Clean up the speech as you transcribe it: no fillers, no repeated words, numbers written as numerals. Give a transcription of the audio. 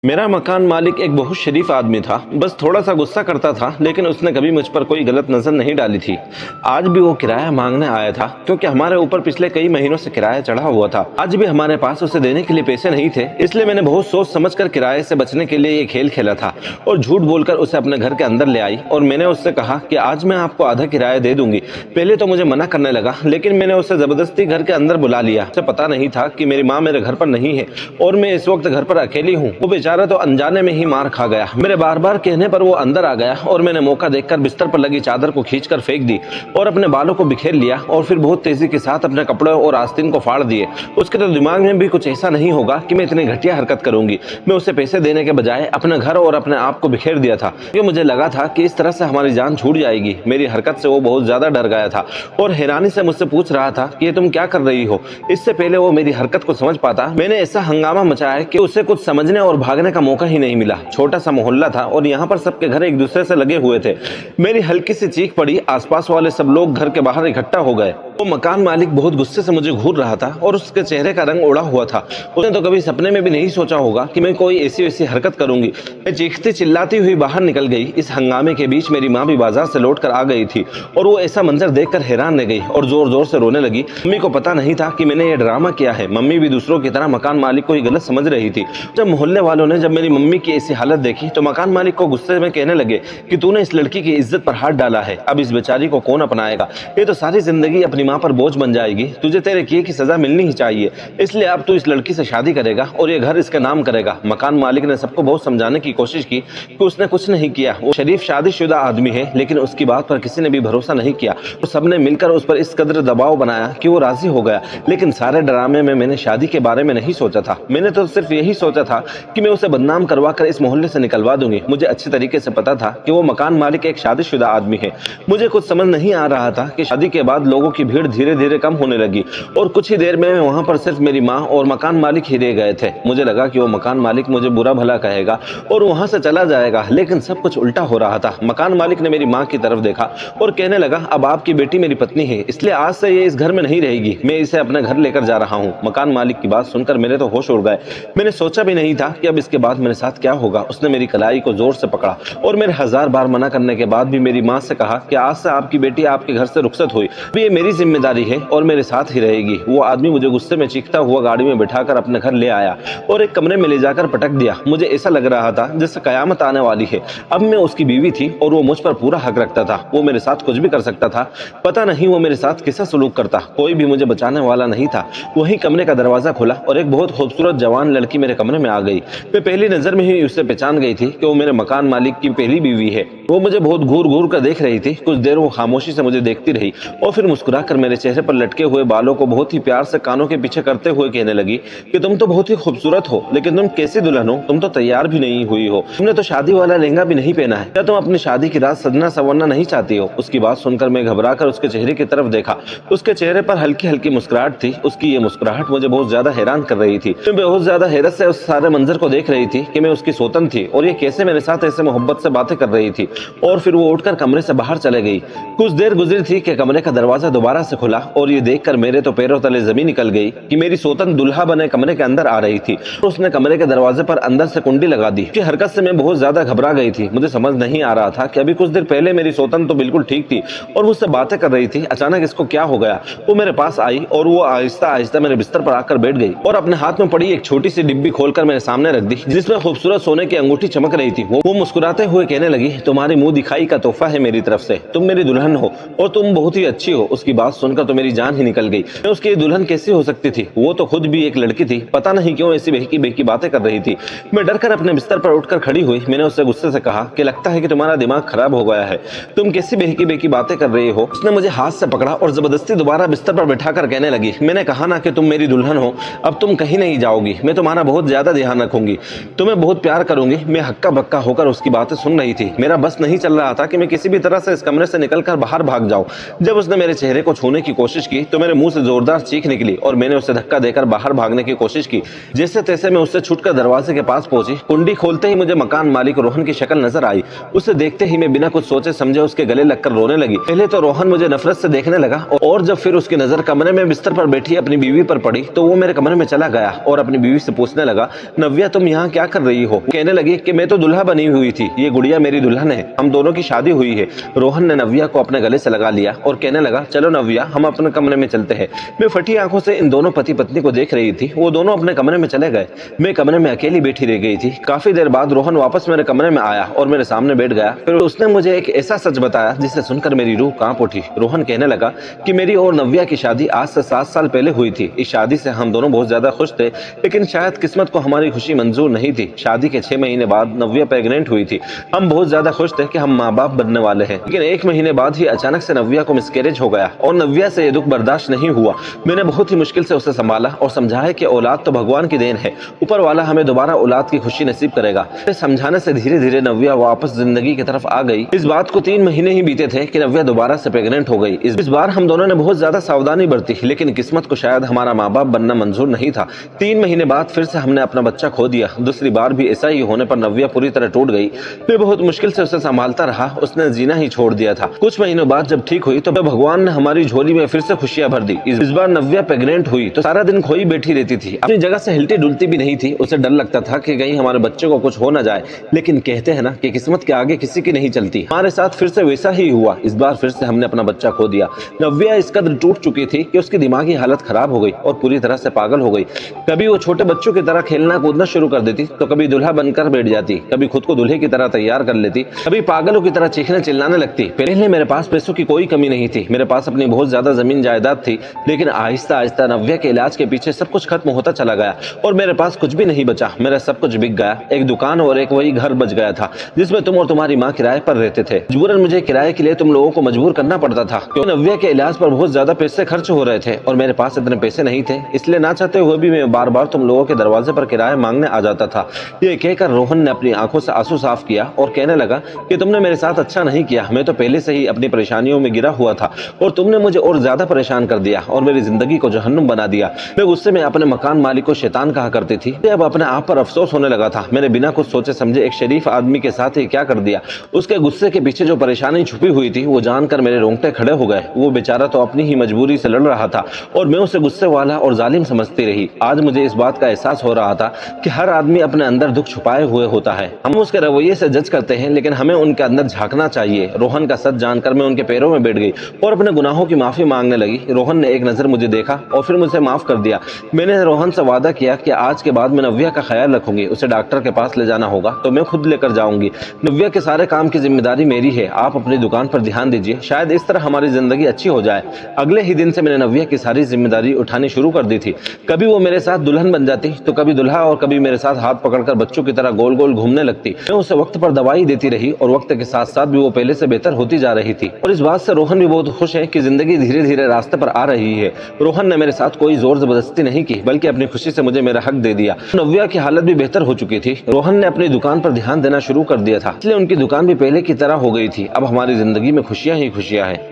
मेरा मकान मालिक एक बहुत शरीफ आदमी था। बस थोड़ा सा गुस्सा करता था, लेकिन उसने कभी मुझ पर कोई गलत नजर नहीं डाली थी। आज भी वो किराया मांगने आया था, क्योंकि हमारे ऊपर पिछले कई महीनों से किराया चढ़ा हुआ था। आज भी हमारे पास उसे देने के लिए पैसे नहीं थे, इसलिए मैंने बहुत सोच समझकर किराए से बचने के लिए ये खेल खेला था और झूठ बोलकर उसे अपने घर के अंदर ले आई। और मैंने उससे कहा कि आज मैं आपको आधा किराया दे दूंगी। पहले तो मुझे मना करने लगा, लेकिन मैंने उसे जबरदस्ती घर के अंदर बुला लिया। उसे पता नहीं था कि मेरी माँ मेरे घर पर नहीं है और मैं इस वक्त घर पर अकेली हूँ। वो बेचारा तो अनजाने में ही मार खा गया। मेरे बार बार कहने पर वो अंदर आ गया और मैंने मौका देखकर बिस्तर पर लगी चादर को खींचकर फेंक दी और अपने बालों को बिखेर लिया और फिर बहुत तेजी के साथ अपने कपड़े और आस्तीन को फाड़ दिए। उसके तो दिमाग में भी कुछ ऐसा नहीं होगा कि मैं इतनी घटिया हरकत करूंगी। मैं उसे पैसे देने के बजाय अपने घर और अपने आप को बिखेर दिया था, क्योंकि मुझे लगा था कि इस तरह से हमारी जान छूट जाएगी। मेरी हरकत से वो बहुत ज्यादा डर गया था और हैरानी से मुझसे पूछ रहा था कि ये तुम क्या कर रही हो। इससे पहले वो मेरी हरकत को समझ पाता, मैंने ऐसा हंगामा मचाया कि उसे कुछ समझने और भागने का मौका ही नहीं मिला। छोटा सा मोहल्ला था और यहाँ पर सबके घर एक दूसरे से लगे हुए थे। मेरी हल्की सी चीख पड़ी, आसपास वाले सब लोग घर के बाहर इकट्ठा हो गए। वो मकान मालिक बहुत गुस्से से मुझे घूर रहा था और उसके चेहरे का रंग उड़ा हुआ था। उसने तो कभी सपने में भी नहीं सोचा होगा कि मैं कोई ऐसी वैसी हरकत करूंगी। मैं चीखती चिल्लाती हुई बाहर निकल गई। इस हंगामे के बीच मेरी माँ भी बाजार से लौट कर आ गई थी और वो ऐसा मंजर देखकर हैरान रह गई और जोर जोर से रोने लगी। मम्मी को पता नहीं था कि मैंने ये ड्रामा किया है। मम्मी भी दूसरों की तरह मकान मालिक को ही गलत समझ रही थी। जब मोहल्ले वालों ने जब मेरी मम्मी की ऐसी हालत देखी तो मकान मालिक को गुस्से में कहने लगे कि तूने इस लड़की की इज्जत पर हाथ डाला है, अब इस बेचारी को कौन अपनाएगा। ये तो सारी जिंदगी अपनी माँ पर बोझ बन जाएगी। तुझे तेरे किए की सजा मिलनी ही चाहिए, इसलिए अब तू इस लड़की से शादी करेगा और ये घर इसके नाम करेगा। मकान मालिक ने सबको बहुत समझाने की कोशिश की कि उसने कुछ नहीं किया। वो शरीफ शादीशुदा आदमी है, लेकिन उसकी बात पर किसी ने भी भरोसा नहीं किया। तो सबने मिलकर उस पर इस कदर दबाव बनाया कि वो राजी हो गया। लेकिन सारे ड्रामे में मैंने शादी के बारे में नहीं सोचा था। मैंने तो सिर्फ यही सोचा था कि मैं उसे बदनाम करवा कर इस मोहल्ले से निकलवा दूंगी। मुझे अच्छी तरीके से पता था कि वो मकान मालिक एक शादीशुदा आदमी है। मुझे कुछ समझ नहीं आ रहा था कि शादी के बाद लोगों की भीड़ धीरे धीरे कम होने लगी और कुछ ही देर में वहां पर सिर्फ मेरी माँ और मकान मालिक ही रह गए थे। मुझे लगा कि वो मकान मालिक मुझे बुरा भला कहेगा और वहां से चला जाएगा, लेकिन सब कुछ उल्टा हो रहा था। मकान मालिक ने मेरी माँ की तरफ देखा और कहने लगा, अब आपकी बेटी मेरी पत्नी है, इसलिए आज से ये इस घर में नहीं रहेगी। मैं इसे अपने घर लेकर जा रहा हूँ। मकान मालिक की बात सुनकर मेरे तो होश उड़ गए। मैंने सोचा भी नहीं था कि अब इसके बाद मेरे साथ क्या होगा। उसने मेरी कलाई को जोर से पकड़ा और मेरे 1000 बार मना करने के बाद भी मेरी माँ से कहा कि आज से आपकी बेटी आपके घर से रुखसत हुई, ये मेरी जिम्मेदारी है और मेरे साथ ही रहेगी। वो आदमी मुझे गुस्से में चीखता हुआ गाड़ी में बिठाकर अपने घर ले आया और एक कमरे में ले जाकर पटक दिया। मुझे ऐसा लग रहा था जैसे कयामत आने वाली है। अब मैं उसकी बीवी थी और वो मुझ पर पूरा हक रखता था। वो मेरे साथ कुछ भी कर सकता था। पता नहीं वो मेरे साथ कैसा सलूक करता। कोई भी मुझे बचाने वाला नहीं था। वही कमरे का दरवाजा खुला और एक बहुत खूबसूरत जवान लड़की मेरे कमरे में आ गई। मैं पहली नजर में ही उसे पहचान गई थी कि वो मेरे मकान मालिक की पहली बीवी है। वो मुझे बहुत घूर घूर कर देख रही थी। कुछ देर वो खामोशी से मुझे देखती रही और फिर मुस्कुराकर मेरे चेहरे पर लटके हुए बालों को बहुत ही प्यार से कानों के पीछे करते हुए कहने लगी कि तुम तो बहुत ही खूबसूरत हो, लेकिन तुम कैसी दुल्हन हो? तुम तो तैयार भी नहीं हुई हो, तुमने तो शादी वाला लहंगा भी नहीं पहना है। क्या तुम अपनी शादी की रात सजना संवरना नहीं चाहती हो? उसकी बात सुनकर मैं घबराकर उसके चेहरे की तरफ देखा। उसके चेहरे पर हल्की हल्की मुस्कुराहट थी। उसकी ये मुस्कुराहट मुझे बहुत ज्यादा हैरान कर रही थी। मैं बहुत ज्यादा हैरत से उस सारे मंजर को देख रही थी कि मैं उसकी सौतन थी और ये कैसे मेरे साथ ऐसे मोहब्बत से बातें कर रही थी। और फिर वो उठकर कमरे से बाहर चले गई। कुछ देर गुजरी थी कि कमरे का दरवाजा दोबारा से खुला और ये देखकर मेरे तो पैरों तले जमीन निकल गई कि मेरी सौतन दुल्हा बने कमरे के अंदर आ रही थी। उसने कमरे के दरवाजे पर अंदर से कुंडी लगा दी। उसकी हरकत से मैं बहुत ज्यादा घबरा गई थी। मुझे समझ नहीं आ रहा था कि अभी कुछ देर पहले मेरी सौतन तो बिल्कुल ठीक थी और मुझसे बातें कर रही थी। अचानक इसको क्या हो गया? वो मेरे पास आई और वो आहिस्ता आहिस्ता मेरे बिस्तर पर आकर बैठ गई और अपने हाथ में पड़ी एक छोटी सी डिब्बी खोलकर मेरे सामने रख दी, जिसमें खूबसूरत सोने की अंगूठी चमक रही थी। वो मुस्कुराते हुए कहने लगी, तुम्हारी मुंह दिखाई का तोहफा है मेरी तरफ से। तुम मेरी दुल्हन हो और तुम बहुत ही अच्छी हो। उसकी बात सुनकर तो मेरी जान ही निकल गई। मैं उसकी दुल्हन कैसी हो सकती थी? वो तो खुद भी एक लड़की थी। पता नहीं क्यों ऐसी बहकी बहकी बातें कर रही थी। मैं डरकर अपने बिस्तर पर उठकर खड़ी हुई। मैंने उससे गुस्से से कहा कि लगता है कि तुम्हारा दिमाग खराब हो गया है, तुम कैसी बहकी बहकी बातें कर रही हो? उसने मुझे हाथ से पकड़ा और जबरदस्ती दोबारा बिस्तर पर बैठाकर कहने लगी, मैंने कहा ना कि तुम मेरी दुल्हन हो, अब तुम कहीं नहीं जाओगी। मैं तुम्हारा बहुत ज्यादा ध्यान रखूंगी, तुम्हें बहुत प्यार करूंगी। मैं हक्का बक्का होकर उसकी बातें सुन रही थी। मेरा बस नहीं चल रहा था कि मैं किसी भी तरह से इस कमरे से निकलकर बाहर भाग जाऊं। जब उसने मेरे चेहरे को छूने की कोशिश की तो मेरे मुंह से जोरदार चीख निकली और मैंने उसे धक्का देकर बाहर भागने की कोशिश की। जैसे तैसे मैं उससे छूटकर दरवाजे के पास पहुंची। कुंडी खोलते ही मुझे मकान मालिक रोहन की शक्ल नजर आई। उसे देखते ही मैं बिना कुछ सोचे समझे उसके गले लगकर रोने लगी। पहले तो रोहन मुझे नफरत से देखने लगा और जब फिर उसकी नजर कमरे में बिस्तर पर बैठी अपनी बीवी पर पड़ी तो वो मेरे कमरे में चला गया और अपनी बीवी से पूछने लगा, नव्या तुम यहाँ क्या कर रही हो? कहने लगी कि मैं तो दुल्हा बनी हुई थी, ये गुड़िया मेरी दुल्हन है, हम दोनों की शादी हुई है। रोहन ने नव्या को अपने गले से लगा लिया और कहने लगा, चलो नव्या, हम अपने कमरे में चलते हैं। मैं फटी आंखों से इन दोनों पति पत्नी को देख रही थी। वो दोनों अपने कमरे में चले गए। मैं कमरे में अकेली बैठी रह गई थी। काफी देर बाद रोहन वापस मेरे कमरे में आया और मेरे सामने बैठ गया। फिर उसने मुझे एक ऐसा सच बताया जिसे सुनकर मेरी रूह कांप उठी। रोहन कहने लगा कि मेरी और नव्या की शादी आज से 7 साल पहले हुई थी। इस शादी से हम दोनों बहुत ज्यादा खुश थे, लेकिन शायद किस्मत को हमारी खुशी मंजूर नहीं थी। शादी के 6 महीने बाद नव्या प्रेग्नेंट हुई थी। हम बहुत ज्यादा खुश थे कि हम माँ बाप बनने वाले हैं, लेकिन 1 महीने बाद ही अचानक से नव्या को मिसकैरेज हो गया और नव्या से ये दुख बर्दाश्त नहीं हुआ। मैंने बहुत ही मुश्किल से उसे संभाला और समझाया कि औलाद तो भगवान की देन है, ऊपर वाला हमें दोबारा औलाद की खुशी नसीब करेगा। समझाने से धीरे धीरे नव्या वापस जिंदगी की तरफ आ गई। इस बात को 3 महीने ही बीते थे कि नव्या दोबारा से प्रेग्नेंट हो गई। इस बार हम दोनों ने बहुत ज्यादा सावधानी बरती, लेकिन किस्मत को शायद हमारा माँ बाप बनना मंजूर नहीं था। 3 महीने बाद फिर से हमने अपना बच्चा खो दिया। दूसरी बार भी ऐसा ही होने पर नव्या पूरी तरह टूट गई। मैं बहुत मुश्किल से उसे संभालता रहा, उसने जीना ही छोड़ दिया था। कुछ महीनों बाद जब ठीक हुई तो भगवान ने हमारी झोली में फिर से खुशियां भर दी। इस बार नव्या प्रेग्नेंट हुई तो सारा दिन खोई बैठी रहती थी, अपनी जगह से हिलती डुलती भी नहीं थी। उसे डर लगता था कि कहीं हमारे बच्चे को कुछ हो न जाए, लेकिन कहते हैं ना कि किस्मत के आगे किसी की नहीं चलती। हमारे साथ फिर से वैसा ही हुआ। इस बार फिर से हमने अपना बच्चा खो दिया। नव्या इस कदर टूट चुकी थी कि उसकी दिमागी हालत खराब हो गई और पूरी तरह से पागल हो गई। कभी वो छोटे बच्चों की तरह खेलना कूदना शुरू कर देती, तो कभी दुल्हा बनकर बैठ जाती, कभी खुद को दूल्हे की तरह तैयार कर लेती, कभी पागलों की तरह चीखने चिल्लाने लगती। पहले मेरे पास पैसों की कोई कमी नहीं थी, मेरे पास अपनी बहुत ज्यादा जमीन जायदाद थी, लेकिन आहिस्ता आहिस्ता नव्या के इलाज के पीछे सब कुछ खत्म होता चला गया और मेरे पास कुछ भी नहीं बचा। मेरा सब कुछ बिक गया। एक दुकान और एक वही घर बच गया था जिसमें तुम और तुम्हारी माँ किराए पर रहते थे। मजबूरन मुझे किराए के लिए तुम लोगों को मजबूर करना पड़ता था, क्योंकि नव्या के इलाज पर बहुत ज्यादा पैसे खर्च हो रहे थे और मेरे पास इतने पैसे नहीं थे। इसलिए ना चाहते हुए भी मैं बार बार तुम लोगों के दरवाजे पर किराया मांगने आ जाता था। ये कहकर रोहन ने अपनी आंखों से आंसू साफ किया और कहने लगा कि तुमने मेरे साथ अच्छा नहीं किया। मैं तो पहले से ही अपनी परेशानियों में गिरा हुआ था और तुमने मुझे और ज्यादा परेशान कर दिया और मेरी जिंदगी को जहन्नुम बना दिया। मैं गुस्से में अपने मकान मालिक को शैतान कहा करती थी। अब अपने आप पर अफसोस होने लगा था। मैंने बिना कुछ सोचे समझे एक शरीफ आदमी के साथ ही क्या कर दिया। उसके गुस्से के पीछे जो परेशानी छुपी हुई थी वो जानकर मेरे रोंगटे खड़े हो गए। वो बेचारा तो अपनी ही मजबूरी से लड़ रहा था और मैं उसे गुस्से वाला और जालिम समझती रही। आज मुझे इस बात का एहसास हो रहा था कि हर आदमी अपने अंदर दुख छुपाए हुए होता है। हम उसके रवैये से जज करते हैं, लेकिन हमें उनके अंदर झांकना चाहिए। रोहन का सच जानकर मैं उनके पैरों में बैठ गई और अपने गुनाहों की माफी मांगने लगी। रोहन ने एक नजर मुझे देखा और फिर मुझे माफ कर दिया। मैंने रोहन से वादा किया कि आज के बाद मैं नव्या का ख्याल रखूंगी। उसे डॉक्टर के पास ले जाना होगा तो मैं खुद लेकर जाऊंगी। नव्या के सारे काम की जिम्मेदारी मेरी है। आप अपनी दुकान पर ध्यान दीजिए, शायद इस तरह हमारी जिंदगी अच्छी हो जाए। अगले ही दिन से मैंने नव्या की सारी जिम्मेदारी उठानी शुरू कर दी थी। कभी वो मेरे साथ दुल्हन बन जाती तो कभी दुल्हा, और कभी मेरे साथ हाथ पकड़कर बच्चों की तरह गोल गोल घूमने लगती। मैं उसे वक्त पर दवाई देती रही और वक्त के साथ साथ भी वो पहले से बेहतर होती जा रही थी। और इस बात से रोहन भी बहुत खुश है कि जिंदगी धीरे धीरे रास्ते पर आ रही है। रोहन ने मेरे साथ कोई जोर जबरदस्ती नहीं की, बल्कि अपनी खुशी से मुझे मेरा हक दे दिया। नव्या की हालत भी बेहतर हो चुकी थी। रोहन ने अपनी दुकान पर ध्यान देना शुरू कर दिया था, इसलिए उनकी दुकान भी पहले की तरह हो गई थी। अब हमारी जिंदगी में खुशियां ही खुशियां हैं।